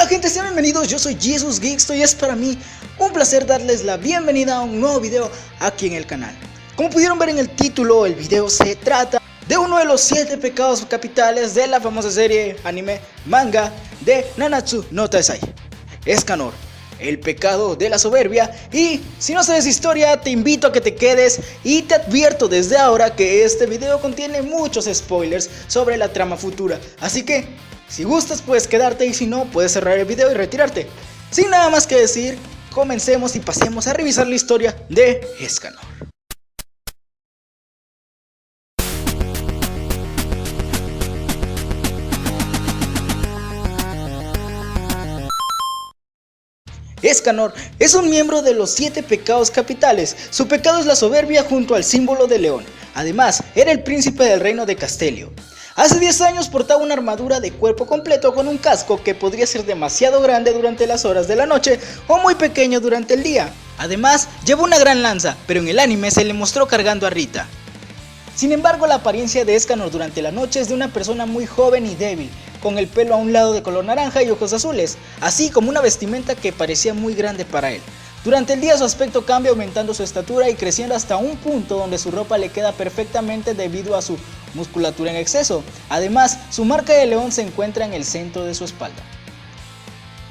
Hola gente, sean bienvenidos, yo soy Jesus Geeks y es para mí un placer darles la bienvenida a un nuevo video aquí en el canal. Como pudieron ver en el título, el video se trata de uno de los 7 pecados capitales de la famosa serie, anime, manga de Nanatsu no Taizai. Escanor, el pecado de la soberbia. Y si no sabes historia, te invito a que te quedes y te advierto desde ahora que este video contiene muchos spoilers sobre la trama futura. Así que si gustas puedes quedarte y si no puedes cerrar el video y retirarte. Sin nada más que decir, comencemos y pasemos a revisar la historia de Escanor. Escanor es un miembro de los 7 pecados capitales. Su pecado es la soberbia junto al símbolo de león. Además, era el príncipe del reino de Castelio. Hace 10 años portaba una armadura de cuerpo completo con un casco que podría ser demasiado grande durante las horas de la noche o muy pequeño durante el día. Además, llevó una gran lanza, pero en el anime se le mostró cargando a Rita. Sin embargo, la apariencia de Escanor durante la noche es de una persona muy joven y débil, con el pelo a un lado de color naranja y ojos azules, así como una vestimenta que parecía muy grande para él. Durante el día su aspecto cambia, aumentando su estatura y creciendo hasta un punto donde su ropa le queda perfectamente debido a su musculatura en exceso. Además, su marca de león se encuentra en el centro de su espalda.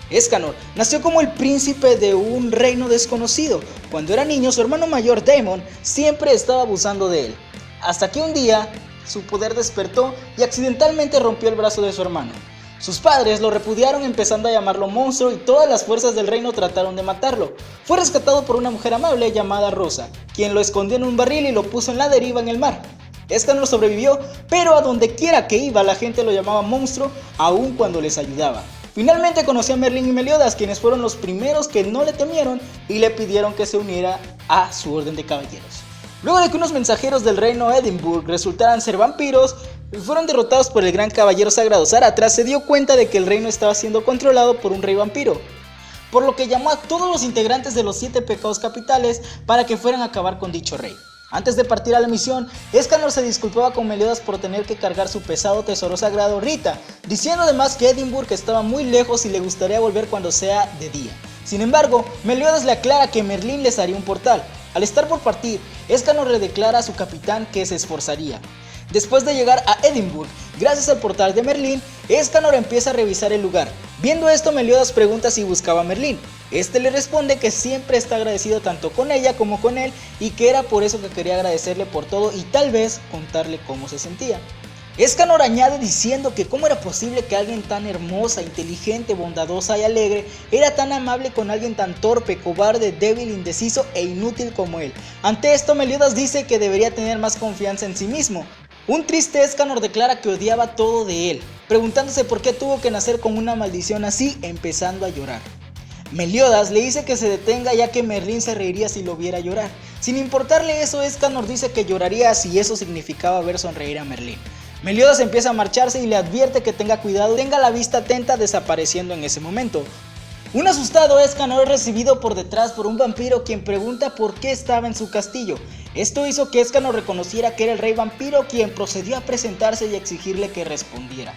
Escanor nació como el príncipe de un reino desconocido. Cuando era niño, su hermano mayor Daemon siempre estaba abusando de él. Hasta que un día, su poder despertó y accidentalmente rompió el brazo de su hermano. Sus padres lo repudiaron empezando a llamarlo monstruo y todas las fuerzas del reino trataron de matarlo. Fue rescatado por una mujer amable llamada Rosa, quien lo escondió en un barril y lo puso en la deriva en el mar. Escanor sobrevivió, pero a donde quiera que iba la gente lo llamaba monstruo, aun cuando les ayudaba. Finalmente conoció a Merlín y Meliodas, quienes fueron los primeros que no le temieron y le pidieron que se uniera a su orden de caballeros. Luego de que unos mensajeros del reino Edinburgh resultaran ser vampiros y fueron derrotados por el gran caballero sagrado Zaratras, se dio cuenta de que el reino estaba siendo controlado por un rey vampiro, por lo que llamó a todos los integrantes de los 7 pecados capitales para que fueran a acabar con dicho rey. Antes de partir a la misión, Escanor se disculpaba con Meliodas por tener que cargar su pesado tesoro sagrado Rita, diciendo además que Edinburgh estaba muy lejos y le gustaría volver cuando sea de día. Sin embargo, Meliodas le aclara que Merlín les haría un portal. Al estar por partir, Escanor le declara a su capitán que se esforzaría. Después de llegar a Edinburgh, gracias al portal de Merlín, Escanor empieza a revisar el lugar. Viendo esto, Meliodas pregunta si buscaba a Merlín. Este le responde que siempre está agradecido tanto con ella como con él y que era por eso que quería agradecerle por todo y tal vez contarle cómo se sentía. Escanor añade diciendo que cómo era posible que alguien tan hermosa, inteligente, bondadosa y alegre era tan amable con alguien tan torpe, cobarde, débil, indeciso e inútil como él. Ante esto, Meliodas dice que debería tener más confianza en sí mismo. Un triste Escanor declara que odiaba todo de él, preguntándose por qué tuvo que nacer con una maldición así, empezando a llorar. Meliodas le dice que se detenga ya que Merlín se reiría si lo viera llorar. Sin importarle eso, Escanor dice que lloraría si eso significaba ver sonreír a Merlín. Meliodas empieza a marcharse y le advierte que tenga cuidado y tenga la vista atenta, desapareciendo en ese momento. Un asustado Escanor es recibido por detrás por un vampiro quien pregunta por qué estaba en su castillo. Esto hizo que Escanor reconociera que era el rey vampiro, quien procedió a presentarse y a exigirle que respondiera.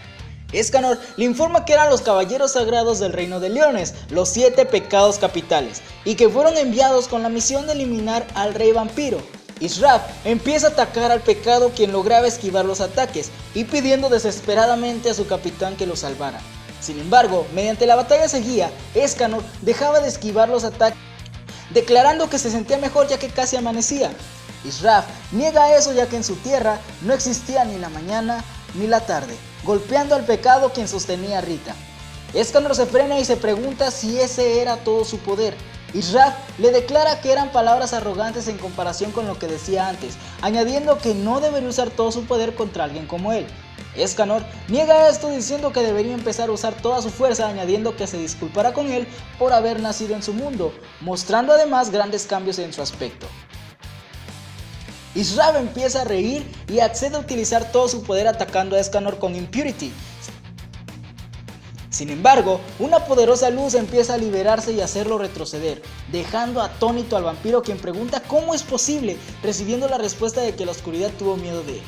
Escanor le informa que eran los caballeros sagrados del reino de leones, los 7 pecados capitales, y que fueron enviados con la misión de eliminar al rey vampiro. Israf empieza a atacar al pecado, quien lograba esquivar los ataques y pidiendo desesperadamente a su capitán que lo salvara. Sin embargo, mediante la batalla seguía, Escanor dejaba de esquivar los ataques, declarando que se sentía mejor ya que casi amanecía. Israf niega eso ya que en su tierra no existía ni la mañana ni la tarde, golpeando al pecado quien sostenía a Rita. Escanor se frena y se pregunta si ese era todo su poder. Israf le declara que eran palabras arrogantes en comparación con lo que decía antes, añadiendo que no debería usar todo su poder contra alguien como él. Escanor niega esto diciendo que debería empezar a usar toda su fuerza, añadiendo que se disculpará con él por haber nacido en su mundo, mostrando además grandes cambios en su aspecto. Israf empieza a reír y accede a utilizar todo su poder atacando a Escanor con Impurity. Sin embargo, una poderosa luz empieza a liberarse y hacerlo retroceder, dejando atónito al vampiro, quien pregunta cómo es posible, recibiendo la respuesta de que la oscuridad tuvo miedo de él.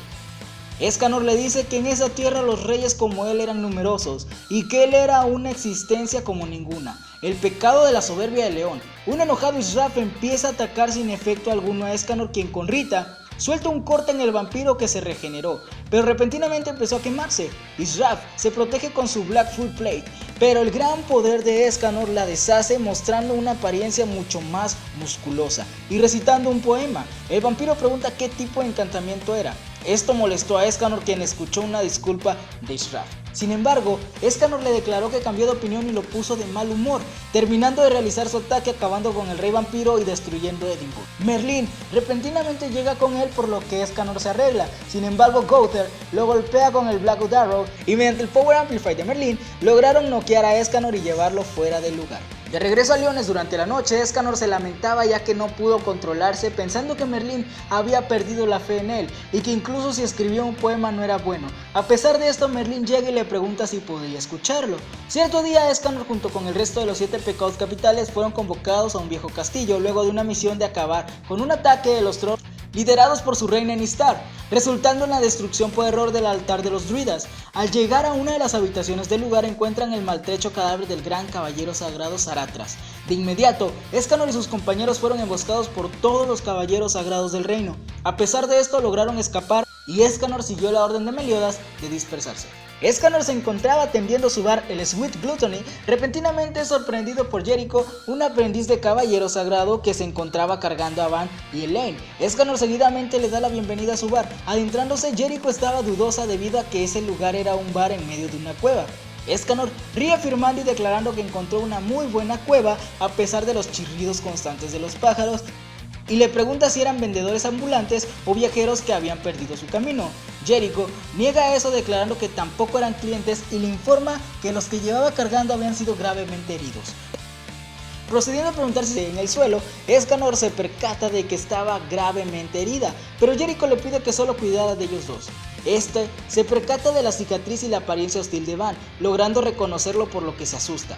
Escanor le dice que en esa tierra los reyes como él eran numerosos y que él era una existencia como ninguna, el pecado de la soberbia del león. Un enojado Israf empieza a atacar sin efecto alguno a Escanor, quien con Rita suelta un corte en el vampiro que se regeneró, pero repentinamente empezó a quemarse. Israf se protege con su Black Full Plate, pero el gran poder de Escanor la deshace mostrando una apariencia mucho más musculosa y recitando un poema. El vampiro pregunta qué tipo de encantamiento era. Esto molestó a Escanor, quien escuchó una disculpa de Israf. Sin embargo, Escanor le declaró que cambió de opinión y lo puso de mal humor, terminando de realizar su ataque acabando con el rey vampiro y destruyendo Edinburgh. Merlín repentinamente llega con él, por lo que Escanor se arregla. Sin embargo, Gowther lo golpea con el Blackwood Arrow y mediante el Power Amplify de Merlín lograron noquear a Escanor y llevarlo fuera del lugar. De regreso a Leones durante la noche, Escanor se lamentaba ya que no pudo controlarse, pensando que Merlín había perdido la fe en él y que incluso si escribía un poema no era bueno. A pesar de esto, Merlín llega y le pregunta si podía escucharlo. Cierto día, Escanor junto con el resto de los 7 pecados capitales fueron convocados a un viejo castillo luego de una misión de acabar con un ataque de los trolls liderados por su reina Nistar, resultando en la destrucción por error del altar de los druidas. Al llegar a una de las habitaciones del lugar encuentran el maltrecho cadáver del gran caballero sagrado Zaratras. De inmediato, Escanor y sus compañeros fueron emboscados por todos los caballeros sagrados del reino. A pesar de esto lograron escapar y Escanor siguió la orden de Meliodas de dispersarse. Escanor se encontraba atendiendo su bar, el Sweet Gluttony, repentinamente sorprendido por Jericho, un aprendiz de caballero sagrado que se encontraba cargando a Van y Elaine. Escanor seguidamente le da la bienvenida a su bar. Adentrándose, Jericho estaba dudosa debido a que ese lugar era un bar en medio de una cueva. Escanor ríe afirmando y declarando que encontró una muy buena cueva a pesar de los chirridos constantes de los pájaros, y le pregunta si eran vendedores ambulantes o viajeros que habían perdido su camino. Jericho niega eso, declarando que tampoco eran clientes, y le informa que los que llevaba cargando habían sido gravemente heridos. Procediendo a preguntar si en el suelo, Escanor se percata de que estaba gravemente herida, pero Jericho le pide que solo cuidara de ellos dos. Este se percata de la cicatriz y la apariencia hostil de Van, logrando reconocerlo, por lo que se asusta.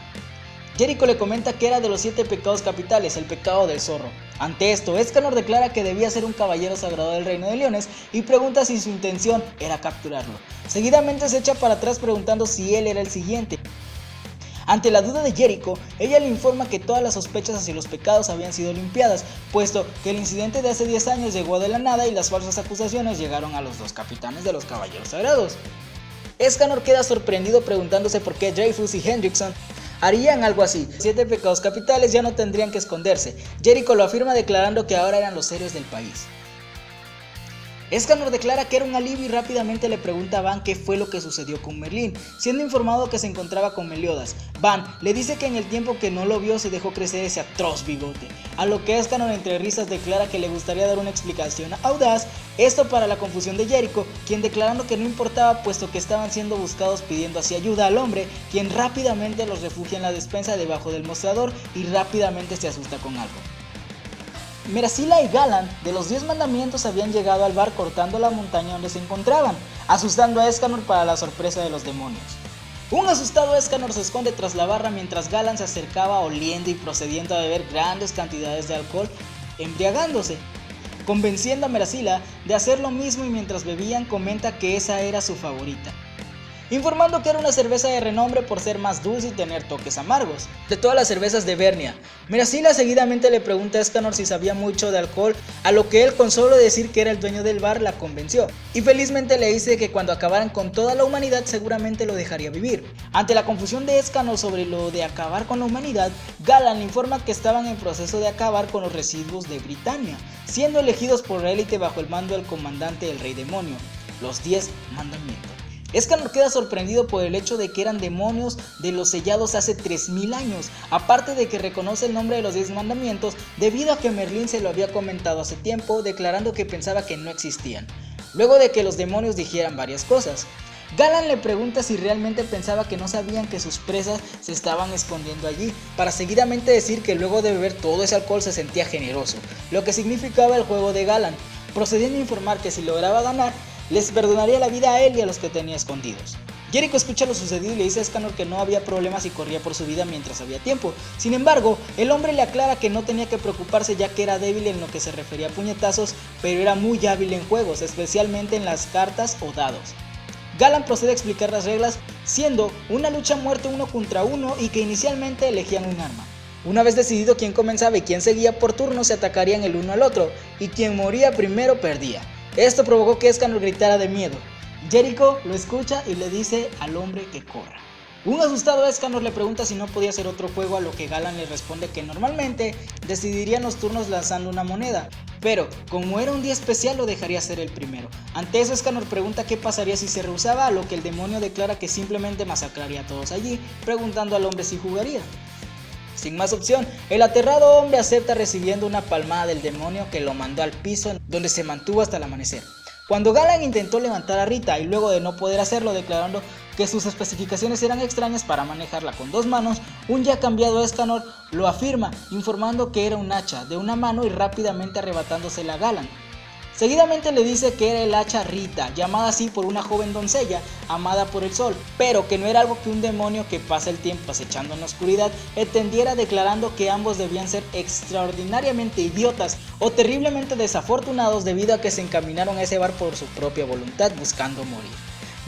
Jericho le comenta que era de los 7 pecados capitales, el pecado del zorro. Ante esto, Escanor declara que debía ser un caballero sagrado del reino de Leones y pregunta si su intención era capturarlo. Seguidamente se echa para atrás preguntando si él era el siguiente. Ante la duda de Jericho, ella le informa que todas las sospechas hacia los pecados habían sido limpiadas, puesto que el incidente de hace 10 años llegó de la nada y las falsas acusaciones llegaron a los 2 capitanes de los caballeros sagrados. Escanor queda sorprendido preguntándose por qué Dreyfus y Hendrickson harían algo así. 7 pecados capitales ya no tendrían que esconderse. Jericho lo afirma declarando que ahora eran los héroes del país. Escanor declara que era un alivio y rápidamente le pregunta a Van qué fue lo que sucedió con Merlín, siendo informado que se encontraba con Meliodas. Van le dice que en el tiempo que no lo vio se dejó crecer ese atroz bigote, a lo que Escanor entre risas declara que le gustaría dar una explicación audaz, esto para la confusión de Jericho, quien declarando que no importaba puesto que estaban siendo buscados, pidiendo así ayuda al hombre, quien rápidamente los refugia en la despensa debajo del mostrador y rápidamente se asusta con algo. Merasila y Galan de los 10 mandamientos habían llegado al bar cortando la montaña donde se encontraban, asustando a Escanor para la sorpresa de los demonios. Un asustado Escanor se esconde tras la barra mientras Galan se acercaba oliendo y procediendo a beber grandes cantidades de alcohol, embriagándose, convenciendo a Merasila de hacer lo mismo, y mientras bebían comenta que esa era su favorita, informando que era una cerveza de renombre por ser más dulce y tener toques amargos de todas las cervezas de Vernia. Merasila seguidamente le pregunta a Escanor si sabía mucho de alcohol, a lo que él, con solo decir que era el dueño del bar, la convenció y felizmente le dice que cuando acabaran con toda la humanidad seguramente lo dejaría vivir. Ante la confusión de Escanor sobre lo de acabar con la humanidad, Galan le informa que estaban en proceso de acabar con los residuos de Britania, siendo elegidos por la élite bajo el mando del comandante del rey demonio, los 10 mandamientos. Escanor queda sorprendido por el hecho de que eran demonios de los sellados hace 3000 años, aparte de que reconoce el nombre de los 10 mandamientos debido a que Merlín se lo había comentado hace tiempo, declarando que pensaba que no existían, luego de que los demonios dijeran varias cosas. Galan le pregunta si realmente pensaba que no sabían que sus presas se estaban escondiendo allí, para seguidamente decir que luego de beber todo ese alcohol se sentía generoso, lo que significaba el juego de Galan, procediendo a informar que si lograba ganar, les perdonaría la vida a él y a los que tenía escondidos. Jericho escucha lo sucedido y le dice a Escanor que no había problemas y corría por su vida mientras había tiempo. Sin embargo, el hombre le aclara que no tenía que preocuparse ya que era débil en lo que se refería a puñetazos, pero era muy hábil en juegos, especialmente en las cartas o dados. Galan procede a explicar las reglas, siendo una lucha a muerte 1 contra 1 y que inicialmente elegían un arma. Una vez decidido quién comenzaba y quién seguía por turno, se atacarían el uno al otro, y quien moría primero perdía. Esto provocó que Escanor gritara de miedo. Jericho lo escucha y le dice al hombre que corra. Un asustado Escanor le pregunta si no podía hacer otro juego, a lo que Galan le responde que normalmente decidirían los turnos lanzando una moneda, pero como era un día especial lo dejaría ser el primero. Ante eso Escanor pregunta qué pasaría si se rehusaba, a lo que el demonio declara que simplemente masacraría a todos allí, preguntando al hombre si jugaría. Sin más opción, el aterrado hombre acepta, recibiendo una palmada del demonio que lo mandó al piso, donde se mantuvo hasta el amanecer. Cuando Galan intentó levantar a Rita y luego de no poder hacerlo, declarando que sus especificaciones eran extrañas para manejarla con 2 manos, un ya cambiado Escanor lo afirma, informando que era un hacha de una mano y rápidamente arrebatándosela a Galan. Seguidamente le dice que era el hacha Rita, llamada así por una joven doncella amada por el sol, pero que no era algo que un demonio que pasa el tiempo acechando en la oscuridad entendiera, declarando que ambos debían ser extraordinariamente idiotas o terriblemente desafortunados debido a que se encaminaron a ese bar por su propia voluntad buscando morir.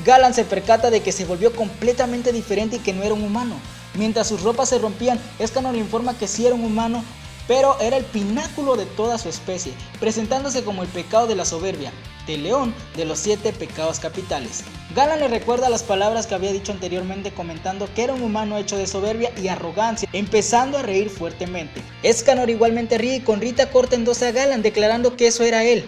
Galan se percata de que se volvió completamente diferente y que no era un humano. Mientras sus ropas se rompían, Escanor le informa que sí era un humano, pero era el pináculo de toda su especie, presentándose como el pecado de la soberbia, del león de los 7 pecados capitales. Galan le recuerda las palabras que había dicho anteriormente, comentando que era un humano hecho de soberbia y arrogancia, empezando a reír fuertemente. Escanor igualmente ríe y con Rita corta en 2 a Galan, declarando que eso era él,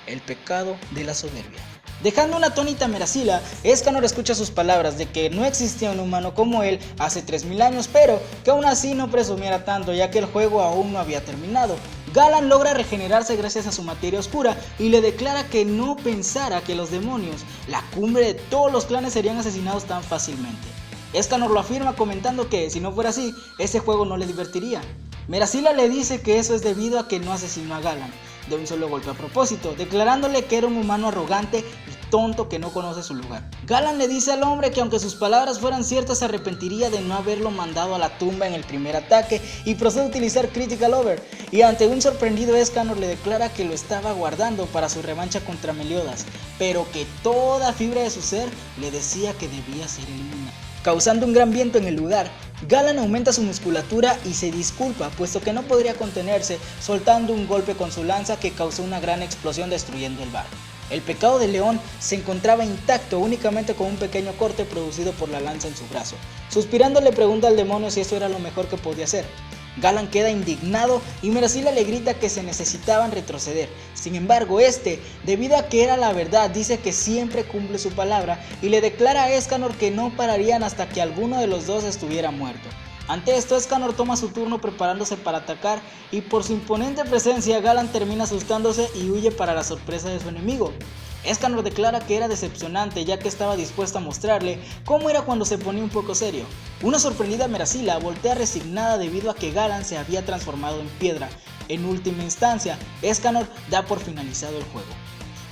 el pecado de la soberbia. Dejando una atónita a Merasila, Escanor escucha sus palabras de que no existía un humano como él hace 3000 años, pero que aún así no presumiera tanto, ya que el juego aún no había terminado. Galan logra regenerarse gracias a su materia oscura y le declara que no pensara que los demonios, la cumbre de todos los clanes, serían asesinados tan fácilmente. Escanor lo afirma, comentando que si no fuera así, ese juego no le divertiría. Merasila le dice que eso es debido a que no asesinó a Galan de un solo golpe a propósito, declarándole que era un humano arrogante y tonto que no conoce su lugar. Galan le dice al hombre que aunque sus palabras fueran ciertas, se arrepentiría de no haberlo mandado a la tumba en el primer ataque y procede a utilizar Critical Over, y ante un sorprendido Escanor le declara que lo estaba guardando para su revancha contra Meliodas, pero que toda fibra de su ser le decía que debía ser eliminado. Causando un gran viento en el lugar, Galan aumenta su musculatura y se disculpa, puesto que no podría contenerse, soltando un golpe con su lanza que causó una gran explosión destruyendo el bar. El pecado del león se encontraba intacto, únicamente con un pequeño corte producido por la lanza en su brazo. Suspirando le pregunta al demonio si eso era lo mejor que podía hacer. Galan queda indignado y Merasila le grita que se necesitaban retroceder. Sin embargo, debido a que era la verdad, dice que siempre cumple su palabra y le declara a Escanor que no pararían hasta que alguno de los dos estuviera muerto. Ante esto, Escanor toma su turno preparándose para atacar y por su imponente presencia, Galan termina asustándose y huye para la sorpresa de su enemigo. Escanor declara que era decepcionante, ya que estaba dispuesto a mostrarle cómo era cuando se ponía un poco serio. Una sorprendida Merasila voltea resignada debido a que Galan se había transformado en piedra. En última instancia, Escanor da por finalizado el juego.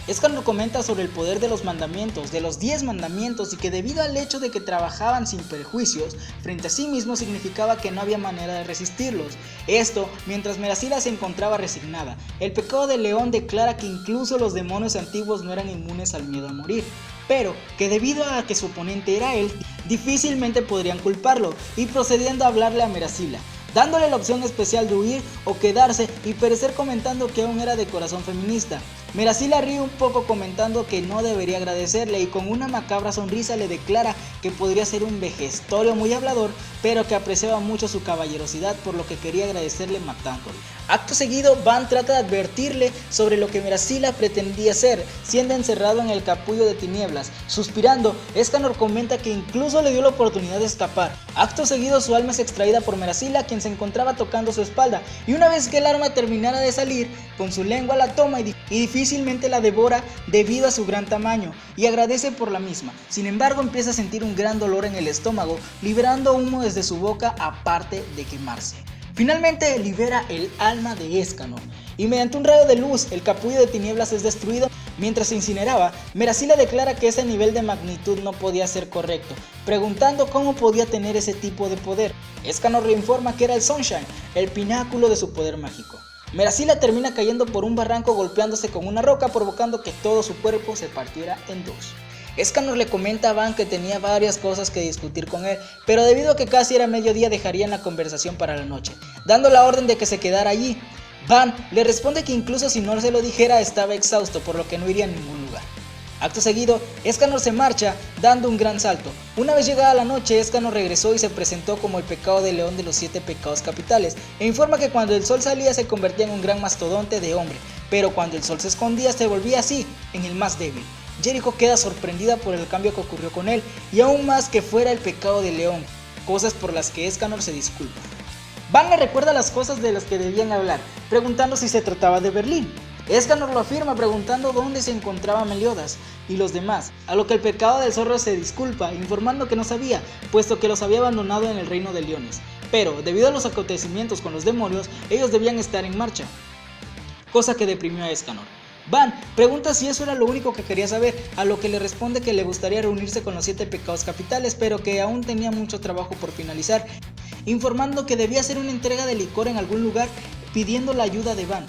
Escanor comenta sobre el poder de los mandamientos, de los 10 mandamientos, y que debido al hecho de que trabajaban sin prejuicios frente a sí mismos significaba que no había manera de resistirlos. Esto mientras Merasila se encontraba resignada. El pecado del león declara que incluso los demonios antiguos no eran inmunes al miedo a morir, pero que debido a que su oponente era él, difícilmente podrían culparlo, y procediendo a hablarle a Merasila, dándole la opción especial de huir o quedarse, y perecer, comentando que aún era de corazón feminista. Merasila ríe un poco, comentando que no debería agradecerle, y con una macabra sonrisa le declara que podría ser un vejestorio muy hablador, pero que apreciaba mucho su caballerosidad, por lo que quería agradecerle matándolo. Acto seguido, Van trata de advertirle sobre lo que Merasila pretendía hacer, siendo encerrado en el capullo de tinieblas. Suspirando, Escanor comenta que incluso le dio la oportunidad de escapar. Acto seguido, su alma es extraída por Merasila, quien se encontraba tocando su espalda, y una vez que el arma terminara de salir, con su lengua la toma y difícilmente la devora debido a su gran tamaño, y agradece por la misma. Sin embargo, empieza a sentir un gran dolor en el estómago, liberando humo desde su boca, aparte de quemarse. Finalmente libera el alma de Escanor, y mediante un rayo de luz, el capullo de tinieblas es destruido, Mientras se incineraba, Merasila declara que ese nivel de magnitud no podía ser correcto, preguntando cómo podía tener ese tipo de poder. Escanor le informa que era el Sunshine, el pináculo de su poder mágico. Merasila termina cayendo por un barranco golpeándose con una roca, provocando que todo su cuerpo se partiera en dos. Escanor le comenta a Van que tenía varias cosas que discutir con él, pero debido a que casi era mediodía dejarían la conversación para la noche, dando la orden de que se quedara allí. Van le responde que incluso si no se lo dijera estaba exhausto, por lo que no iría a ningún lugar. Acto seguido, Escanor se marcha, dando un gran salto. Una vez llegada la noche, Escanor regresó y se presentó como el pecado de león de los 7 pecados capitales, e informa que cuando el sol salía se convertía en un gran mastodonte de hombre, pero cuando el sol se escondía se volvía así, en el más débil. Jericho queda sorprendida por el cambio que ocurrió con él, y aún más que fuera el pecado de león, cosas por las que Escanor se disculpa. Van le recuerda las cosas de las que debían hablar, preguntando si se trataba de Berlín. Escanor lo afirma preguntando dónde se encontraba Meliodas y los demás, a lo que el pecado del zorro se disculpa, informando que no sabía, puesto que los había abandonado en el reino de leones. Pero, debido a los acontecimientos con los demonios, ellos debían estar en marcha, cosa que deprimió a Escanor. Van pregunta si eso era lo único que quería saber, a lo que le responde que le gustaría reunirse con los 7 pecados capitales, pero que aún tenía mucho trabajo por finalizar, informando que debía hacer una entrega de licor en algún lugar, pidiendo la ayuda de Van.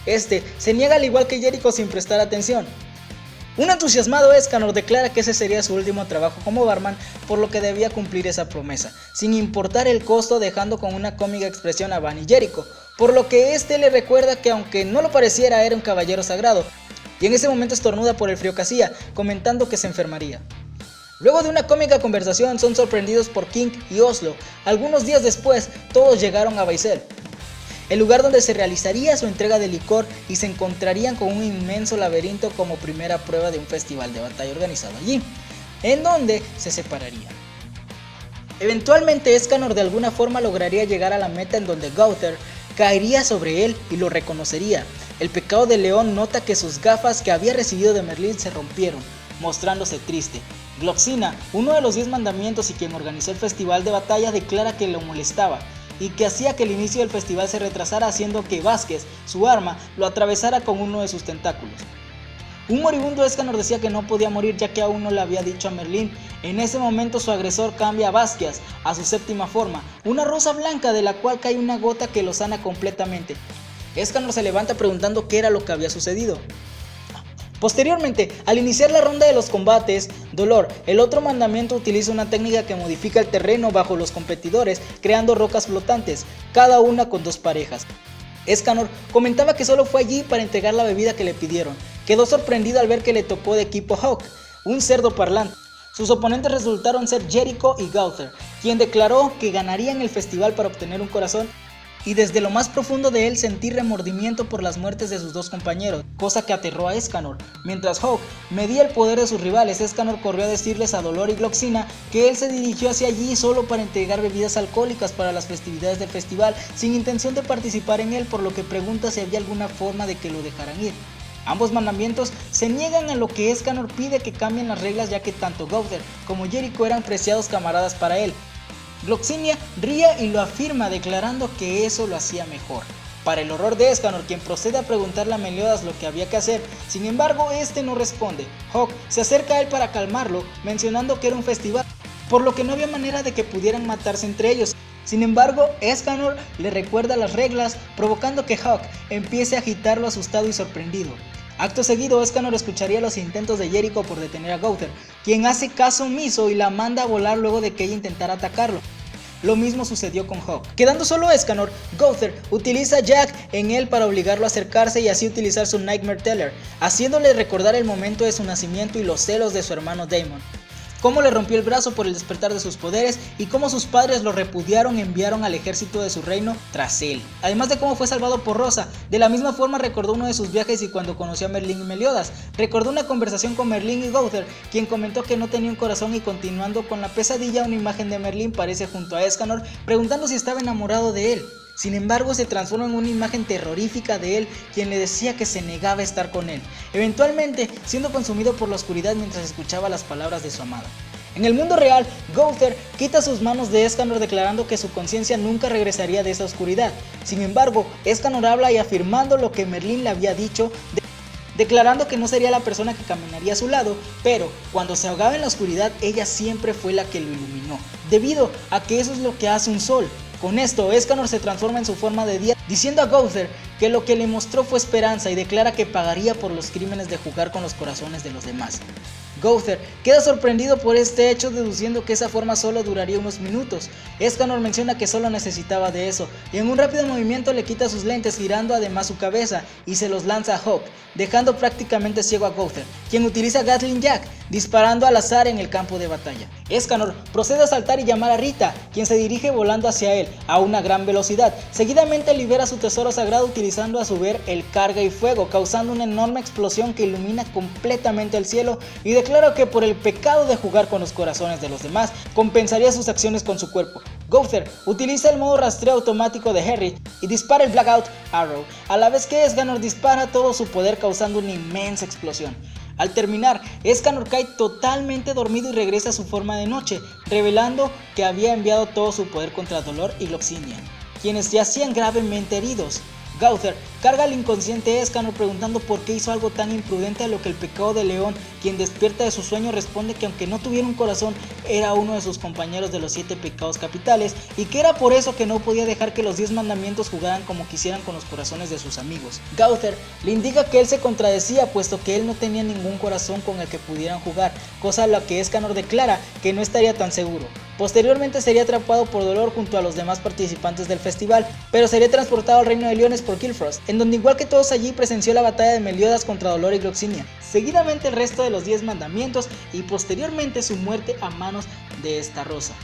Este se niega al igual que Jericho sin prestar atención. Un entusiasmado Escanor declara que ese sería su último trabajo como barman, por lo que debía cumplir esa promesa, sin importar el costo, dejando con una cómica expresión a Van y Jericho, por lo que este le recuerda que aunque no lo pareciera era un caballero sagrado, y en ese momento estornuda por el frío que hacía, comentando que se enfermaría. Luego de una cómica conversación son sorprendidos por King y Oslo. Algunos días después, todos llegaron a Baisel, el lugar donde se realizaría su entrega de licor, y se encontrarían con un inmenso laberinto como primera prueba de un festival de batalla organizado allí, en donde se separarían. Eventualmente Escanor de alguna forma lograría llegar a la meta, en donde Gowther caería sobre él y lo reconocería. El pecado de león nota que sus gafas que había recibido de Merlín se rompieron, mostrándose triste. Gloxina, uno de los 10 mandamientos y quien organizó el festival de batalla, declara que lo molestaba y que hacía que el inicio del festival se retrasara, haciendo que Vázquez, su arma, lo atravesara con uno de sus tentáculos. Un moribundo Escanor decía que no podía morir ya que aún no le había dicho a Merlín. En ese momento su agresor cambia a Vázquez a su séptima forma, una rosa blanca de la cual cae una gota que lo sana completamente. Escanor se levanta preguntando qué era lo que había sucedido. Posteriormente, al iniciar la ronda de los combates, Dolor, el otro mandamiento, utiliza una técnica que modifica el terreno bajo los competidores, creando rocas flotantes, cada una con 2 parejas. Escanor comentaba que solo fue allí para entregar la bebida que le pidieron. Quedó sorprendido al ver que le tocó de equipo Hawk, un cerdo parlante. Sus oponentes resultaron ser Jericho y Gowther, quien declaró que ganarían el festival para obtener un corazón, y desde lo más profundo de él sentir remordimiento por las muertes de sus 2 compañeros, cosa que aterró a Escanor. Mientras Hawk medía el poder de sus rivales, Escanor corrió a decirles a Dolor y Gloxina que él se dirigió hacia allí solo para entregar bebidas alcohólicas para las festividades del festival, sin intención de participar en él, por lo que pregunta si había alguna forma de que lo dejaran ir. Ambos mandamientos se niegan, a lo que Escanor pide que cambien las reglas, ya que tanto Gowther como Jericho eran preciados camaradas para él. Gloxinia ríe y lo afirma, declarando que eso lo hacía mejor. Para el horror de Escanor, quien procede a preguntarle a Meliodas lo que había que hacer, sin embargo este no responde. Hawk se acerca a él para calmarlo, mencionando que era un festival, por lo que no había manera de que pudieran matarse entre ellos. Sin embargo, Escanor le recuerda las reglas, provocando que Hawk empiece a agitarlo asustado y sorprendido. Acto seguido, Escanor escucharía los intentos de Jericho por detener a Gowther, quien hace caso omiso y la manda a volar luego de que ella intentara atacarlo. Lo mismo sucedió con Hawk. Quedando solo Escanor, Gowther utiliza a Jack en él para obligarlo a acercarse y así utilizar su Nightmare Teller, haciéndole recordar el momento de su nacimiento y los celos de su hermano Daemon. Cómo le rompió el brazo por el despertar de sus poderes y cómo sus padres lo repudiaron y enviaron al ejército de su reino tras él. Además de cómo fue salvado por Rosa. De la misma forma recordó uno de sus viajes y cuando conoció a Merlín y Meliodas. Recordó una conversación con Merlín y Gowther, quien comentó que no tenía un corazón, y continuando con la pesadilla, una imagen de Merlín aparece junto a Escanor preguntando si estaba enamorado de él. Sin embargo, se transforma en una imagen terrorífica de él, quien le decía que se negaba a estar con él, eventualmente siendo consumido por la oscuridad mientras escuchaba las palabras de su amada. En el mundo real, Gowther quita sus manos de Escanor, declarando que su conciencia nunca regresaría de esa oscuridad. Sin embargo, Escanor habla y afirmando lo que Merlín le había dicho declarando que no sería la persona que caminaría a su lado, pero cuando se ahogaba en la oscuridad ella siempre fue la que lo iluminó, debido a que eso es lo que hace un sol. Con esto, Escanor se transforma en su forma de día, diciendo a Gowther que lo que le mostró fue esperanza y declara que pagaría por los crímenes de jugar con los corazones de los demás. Gowther queda sorprendido por este hecho, deduciendo que esa forma solo duraría unos minutos. Escanor menciona que solo necesitaba de eso, y en un rápido movimiento le quita sus lentes, girando además su cabeza, y se los lanza a Hawk, dejando prácticamente ciego a Gowther, quien utiliza Gatling Jack, disparando al azar en el campo de batalla. Escanor procede a saltar y llamar a Rita, quien se dirige volando hacia él a una gran velocidad. Seguidamente libera su tesoro sagrado utilizando a su vez el carga y fuego, causando una enorme explosión que ilumina completamente el cielo, y declara que por el pecado de jugar con los corazones de los demás, compensaría sus acciones con su cuerpo. Gowther utiliza el modo rastreo automático de Harry y dispara el Blackout Arrow, a la vez que Escanor dispara todo su poder causando una inmensa explosión. Al terminar, Escanor cae totalmente dormido y regresa a su forma de noche, revelando que había enviado todo su poder contra Dolor y Loxinia, quienes yacían gravemente heridos. Gowther carga al inconsciente Escanor preguntando por qué hizo algo tan imprudente, a lo que el pecado de León, quien despierta de su sueño, responde que aunque no tuviera un corazón, era uno de sus compañeros de los 7 pecados capitales y que era por eso que no podía dejar que los 10 mandamientos jugaran como quisieran con los corazones de sus amigos. Gowther le indica que él se contradecía, puesto que él no tenía ningún corazón con el que pudieran jugar, cosa a la que Escanor declara que no estaría tan seguro. Posteriormente sería atrapado por Dolor junto a los demás participantes del festival, pero sería transportado al Reino de Leones por Gilfrost, en donde igual que todos allí presenció la batalla de Meliodas contra Dolor y Gloxinia, seguidamente el resto de los 10 mandamientos y posteriormente su muerte a manos de Starrosa.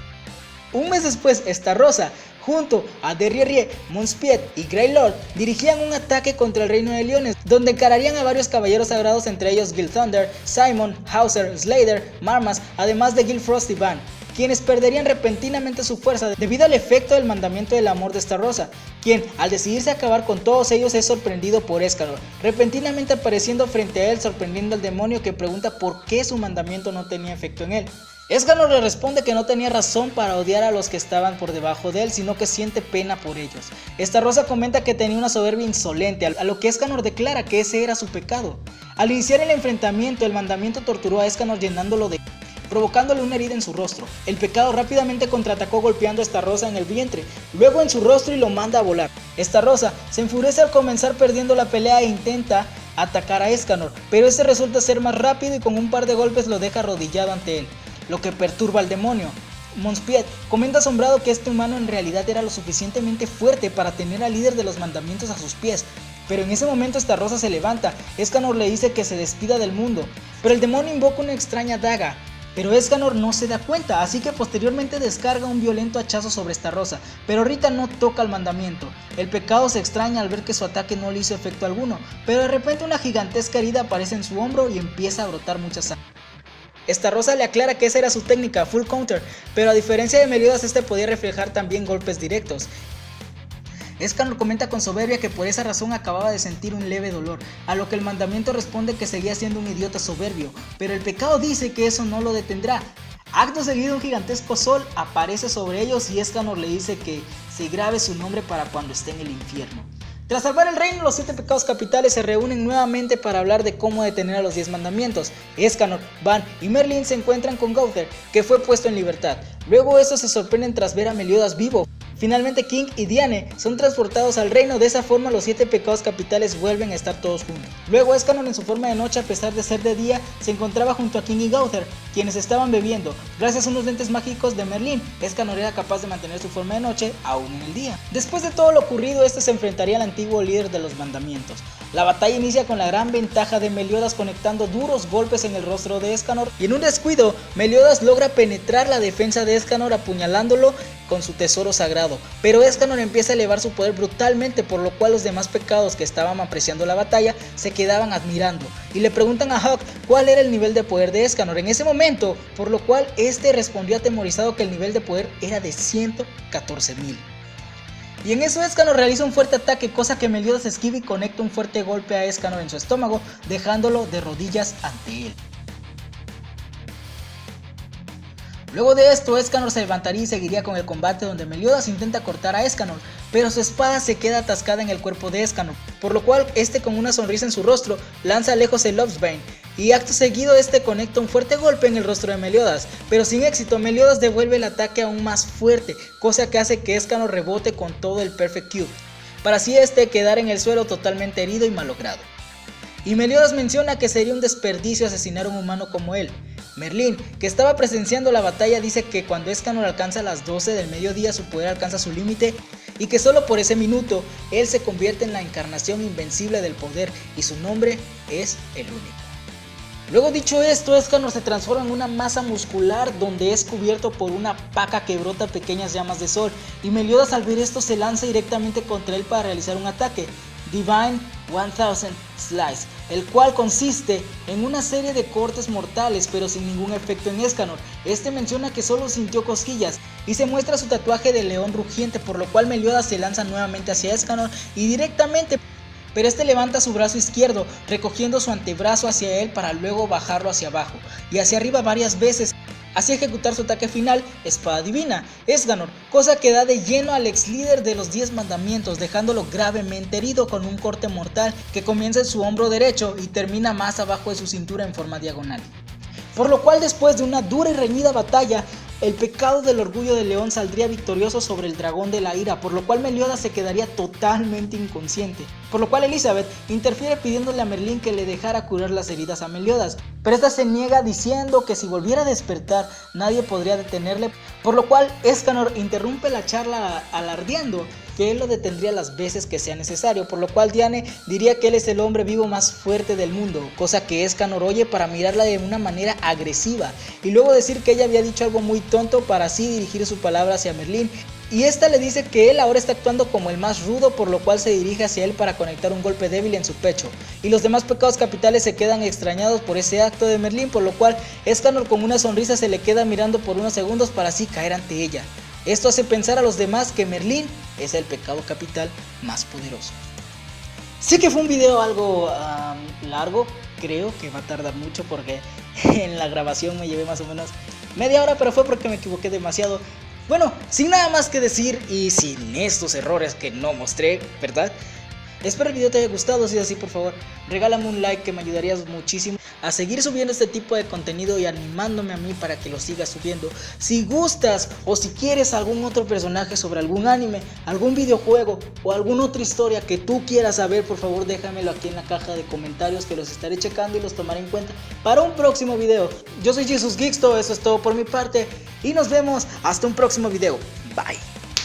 Un mes después, Starrosa, junto a Derrierie, Monspiet y Greylord, dirigían un ataque contra el Reino de Leones, donde encararían a varios caballeros sagrados, entre ellos Gilthunder, Simon, Hauser, Slayer, Marmas, además de Gilfrost y Van, quienes perderían repentinamente su fuerza debido al efecto del mandamiento del amor de Starrosa, quien al decidirse a acabar con todos ellos es sorprendido por Escanor, repentinamente apareciendo frente a él, sorprendiendo al demonio, que pregunta por qué su mandamiento no tenía efecto en él. Escanor le responde que no tenía razón para odiar a los que estaban por debajo de él, sino que siente pena por ellos. Starrosa comenta que tenía una soberbia insolente, a lo que Escanor declara que ese era su pecado. Al iniciar el enfrentamiento, el mandamiento torturó a Escanor llenándolo de provocándole una herida en su rostro. El pecado rápidamente contraatacó golpeando a Starrosa en el vientre, luego en su rostro, y lo manda a volar. Starrosa se enfurece al comenzar perdiendo la pelea e intenta atacar a Escanor, pero este resulta ser más rápido y con un par de golpes lo deja arrodillado ante él, lo que perturba al demonio. Monspiet comenta asombrado que este humano en realidad era lo suficientemente fuerte para tener al líder de los mandamientos a sus pies. Pero en ese momento Starrosa se levanta. Escanor le dice que se despida del mundo, pero el demonio invoca una extraña daga, pero Escanor no se da cuenta, así que posteriormente descarga un violento hachazo sobre Starrosa, pero Rita no toca el mandamiento. El pecado se extraña al ver que su ataque no le hizo efecto alguno, pero de repente una gigantesca herida aparece en su hombro y empieza a brotar mucha sangre. Starrosa le aclara que esa era su técnica, Full Counter, pero a diferencia de Meliodas, este podía reflejar también golpes directos. Escanor comenta con soberbia que por esa razón acababa de sentir un leve dolor, a lo que el mandamiento responde que seguía siendo un idiota soberbio, pero el pecado dice que eso no lo detendrá. Acto seguido, un gigantesco sol aparece sobre ellos y Escanor le dice que se grabe su nombre para cuando esté en el infierno. Tras salvar el reino, los 7 pecados capitales se reúnen nuevamente para hablar de cómo detener a los 10 mandamientos. Escanor, Van y Merlin se encuentran con Gowther, que fue puesto en libertad. Luego estos se sorprenden tras ver a Meliodas vivo. Finalmente King y Diane son transportados al reino. De esa forma los 7 pecados capitales vuelven a estar todos juntos. Luego Escanor, en su forma de noche a pesar de ser de día, se encontraba junto a King y Gowther, quienes estaban bebiendo. Gracias a unos lentes mágicos de Merlin, Escanor era capaz de mantener su forma de noche aún en el día. Después de todo lo ocurrido, este se enfrentaría al antiguo líder de los mandamientos. La batalla inicia con la gran ventaja de Meliodas conectando duros golpes en el rostro de Escanor, y en un descuido Meliodas logra penetrar la defensa de Escanor apuñalándolo con su tesoro sagrado, pero Escanor empieza a elevar su poder brutalmente, por lo cual los demás pecados que estaban apreciando la batalla se quedaban admirando y le preguntan a Hawk cuál era el nivel de poder de Escanor en ese momento, por lo cual este respondió atemorizado que el nivel de poder era de 114,000. Y en eso Escanor realiza un fuerte ataque, cosa que Meliodas esquiva y conecta un fuerte golpe a Escanor en su estómago, dejándolo de rodillas ante él. Luego de esto, Escanor se levantaría y seguiría con el combate, donde Meliodas intenta cortar a Escanor, pero su espada se queda atascada en el cuerpo de Escanor, por lo cual este, con una sonrisa en su rostro, lanza lejos el Lobsbane, y acto seguido este conecta un fuerte golpe en el rostro de Meliodas, pero sin éxito. Meliodas devuelve el ataque aún más fuerte, cosa que hace que Escanor rebote con todo el Perfect Cube, para así este quedar en el suelo totalmente herido y malogrado. Y Meliodas menciona que sería un desperdicio asesinar a un humano como él. Merlín, que estaba presenciando la batalla, dice que cuando Escanor alcanza las 12 del mediodía su poder alcanza su límite y que solo por ese minuto él se convierte en la encarnación invencible del poder y su nombre es el único. Luego dicho esto, Escanor se transforma en una masa muscular donde es cubierto por una paca que brota pequeñas llamas de sol, y Meliodas al ver esto se lanza directamente contra él para realizar un ataque, Divine 1000 Slice, el cual consiste en una serie de cortes mortales pero sin ningún efecto en Escanor. Este menciona que solo sintió cosquillas y se muestra su tatuaje de león rugiente, por lo cual Meliodas se lanza nuevamente hacia Escanor y directamente, pero este levanta su brazo izquierdo recogiendo su antebrazo hacia él para luego bajarlo hacia abajo y hacia arriba varias veces, así ejecutar su ataque final, Espada Divina, Escanor, cosa que da de lleno al ex líder de los 10 mandamientos, dejándolo gravemente herido con un corte mortal que comienza en su hombro derecho y termina más abajo de su cintura en forma diagonal. Por lo cual, después de una dura y reñida batalla, el pecado del orgullo de león saldría victorioso sobre el dragón de la ira, por lo cual Meliodas se quedaría totalmente inconsciente, por lo cual Elizabeth interfiere pidiéndole a Merlín que le dejara curar las heridas a Meliodas, pero esta se niega diciendo que si volviera a despertar nadie podría detenerle, por lo cual Escanor interrumpe la charla alardeando que él lo detendría las veces que sea necesario, por lo cual Diane diría que él es el hombre vivo más fuerte del mundo, cosa que Escanor oye para mirarla de una manera agresiva y luego decir que ella había dicho algo muy tonto para así dirigir su palabra hacia Merlín, y esta le dice que él ahora está actuando como el más rudo, por lo cual se dirige hacia él para conectar un golpe débil en su pecho, y los demás pecados capitales se quedan extrañados por ese acto de Merlín, por lo cual Escanor con una sonrisa se le queda mirando por unos segundos para así caer ante ella. Esto hace pensar a los demás que Merlín es el pecado capital más poderoso. Sé que fue un video algo largo, creo que va a tardar mucho porque en la grabación me llevé más o menos media hora, pero fue porque me equivoqué demasiado. Bueno, sin nada más que decir y sin estos errores que no mostré, ¿verdad? Espero el video te haya gustado. Si es así, por favor, regálame un like, que me ayudarías muchísimo a seguir subiendo este tipo de contenido y animándome a mí para que lo siga subiendo. Si gustas o si quieres algún otro personaje sobre algún anime, algún videojuego o alguna otra historia que tú quieras saber, por favor déjamelo aquí en la caja de comentarios, que los estaré checando y los tomaré en cuenta para un próximo video. Yo soy Jesus Geeks, todo eso es todo por mi parte y nos vemos hasta un próximo video. Bye.